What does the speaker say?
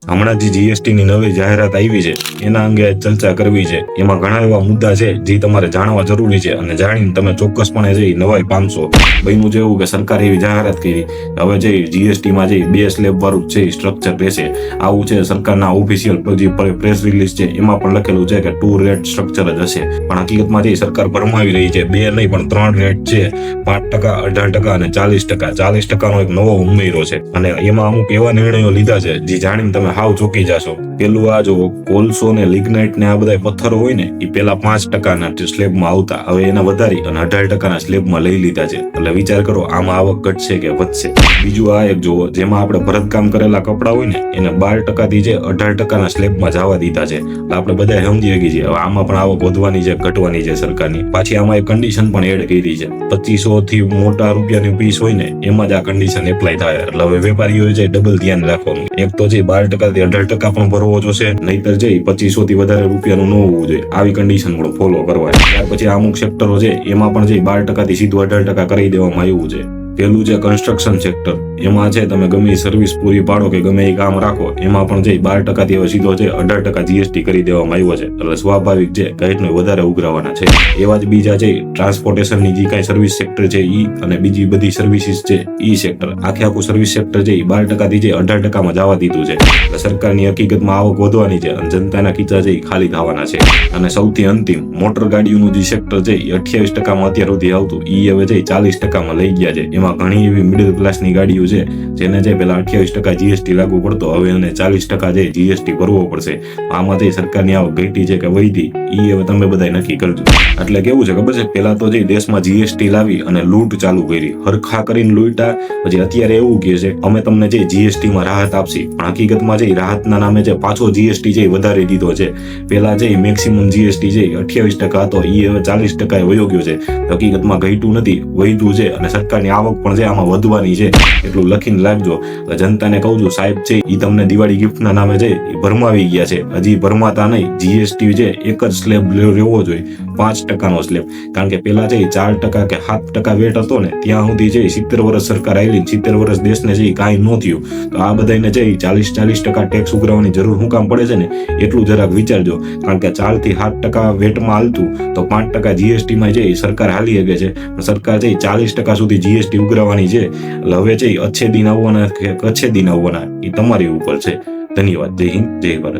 હમણાં જે જીએસટી ની નવી જાહેરાત આવી છે એના અંગે ચર્ચા કરવી છે। એમાં ઘણા એવા મુદ્દા છે જે તમારે જાણવા જરૂરી છે અને જાણીને તમે ચોક્કસપણે જે નવાઈ પામશો। બન્યું છે એવું કે સરકારે એવી જાહેરાત કરી હવે જે જીએસટી માં જે 2 સ્લેબ વાળું છે સ્ટ્રક્ચર રહેશે, આવું છે સરકારના ઓફિશિયલ જે પ્રેસ રિલીઝ છે એમાં પણ લખેલું છે કે 2 રેટ સ્ટ્રક્ચર જ હશે। પણ હકીકતમાં જે સરકાર ભરમાવી રહી છે 2 નહીં પણ 3 રેટ છે, 5%, 18% અને 40%। 40%નો એક નવો ઉમેરો છે અને એમાં અમુક એવા નિર્ણયો લીધા છે જે જાણીને તમે હાવ ચોંકી જશો। પેલું આ જો કોલસો ને લિગ્નાઇટ ને આ બધા પથ્થરો હોય ને એ પેલા 5% સ્લેબમાં આવતા, હવે એને વધારી અને 18% સ્લેબમાં લઈ લીધા છે। એટલે વિચાર કરો આમાં આવક ઘટશે કે વધશે। બીજું આ એક જુઓ, જેમાં આપણે ભરતકામ કરેલા કપડા હોય ને એને 12% થી જે 18% સ્લેબમાં જવા દીધા છે। આપણે બધા સમજી ગઈ છે હવે આમાં પણ આવક વધવાની છે ઘટવાની છે સરકારની। પાછી આમાં એક કન્ડિશન પણ એડ કરી છે, 2500 થી મોટા રૂપિયાની પીસ હોય ને એમાં જ આ કન્ડિશન એપ્લાય થાય। એટલે હવે વેપારીઓએ જે ડબલ ધ્યાન રાખવાનું, એક તો જે 12% થી 18% પણ ભરવો જોશે, નહીતર જે 2500 થી વધારે રૂપિયાનું ન હોવું જોઈએ, આવી કન્ડિશન પણ ફોલો કરવા। ત્યાર પછી અમુક સેક્ટરો છે એમાં પણ જે 12% થી સીધું 18% કરી દેવામાં આવ્યું છે। પેલું છે કન્સ્ટ્રક્શન સેક્ટર, એમાં છે તમે ગમે સર્વિસ પૂરી પાડો કે ગમે એ કામ રાખો એમાં પણ જે 12% થી હવે સીધો છે 18% જીએસટી કરી દેવામાં આવ્યો છે। એટલે સ્વાભાવિક છે કંઈકનો વધારે ઉઘરાવાના છે। એવા જ બીજા છે ટ્રાન્સપોર્ટેશનની જે કાંઈ સર્વિસ સેક્ટર છે ઈ અને બીજી બધી સર્વિસીસ છે ઈ સેક્ટર, આખું સર્વિસ સેક્ટર છે એ 12% થી જે 18%માં જવા દીધું છે। એટલે સરકારની હકીકતમાં આવક વધવાની છે અને જનતાના ખીચા છે એ ખાલી થવાના છે। અને સૌથી અંતિમ મોટર ગાડીઓનું જે સેક્ટર છે એ 28%માં અત્યાર સુધી આવતું ઈ હવે છે 40%માં લઈ ગયા છે। એમાં ઘણી એવી મિડલ ક્લાસની ગાડીઓ છે જેને જે પેલા 28% જીએસટી લાગુ પડતો હવે એને 40% જે જીએસટી ભરવો પડશે। આમાંથી સરકારની આવક ઘટી છે કે વધી ઈ હવે તમે બધા નક્કી કરજો। એટલે કેવું છે ખબર છે, પેલા તો જે દેશમાં જીએસટી લાવી અને લૂંટ ચાલુ કરી, હરખા કરીને લૂંટા, પછી અત્યારે એવું કહે છે અમે તમને જે જીએસટી માં રાહત આપશી, પણ હકીકતમાં જે રાહતના નામે જે પાછો જીએસટી છે વધારી દીધો છે। પેલા જે મેક્સિમમ જીએસટી છે 28% હતો ઈ હવે 40% વયો ગયો છે। હકીકતમાં ઘટ્યું નથી વધ્યું છે અને સરકારની આવક પણ છે આમાં વધવાની છે, એટલું લખીને રાખજો। જનતાને કહું છું સાહેબ છે ઈ તમને દિવાળી ગિફ્ટના નામે છે એ ભરમાવી ગયા છે, હજી ભરમાતા નહીં। જીએસટી છે એક જ સ્લેબ રહેવો જોઈએ, 5%નો સ્લેબ, કારણ કે પેલા છે 4% કે 7% વેટ હતો ને ત્યાં સુધી છે 70 વર્ષ સરકાર આવેલી, 70 વર્ષ દેશને છે કાંઈ ન થયું, તો આ બધાને છે 40% ટેક્સ ઉઘરાવવાની જરૂર શું કામ પડે છે ને એટલું જરાક વિચારજો। કારણ કે 4 થી 7% વેટમાં હાલતું તો 5% જીએસટીમાં છે સરકાર હાલી શકે છે, સરકાર છે 40% સુધી જીએસટી ઉઘરાવવાની છે। એટલે હવે છે અચ્છે દિન આવવાના કે કચ્છે દિન આવવાના એ તમારી ઉપર છે। ધન્યવાદ। જય હિન્દ, જય ભારત।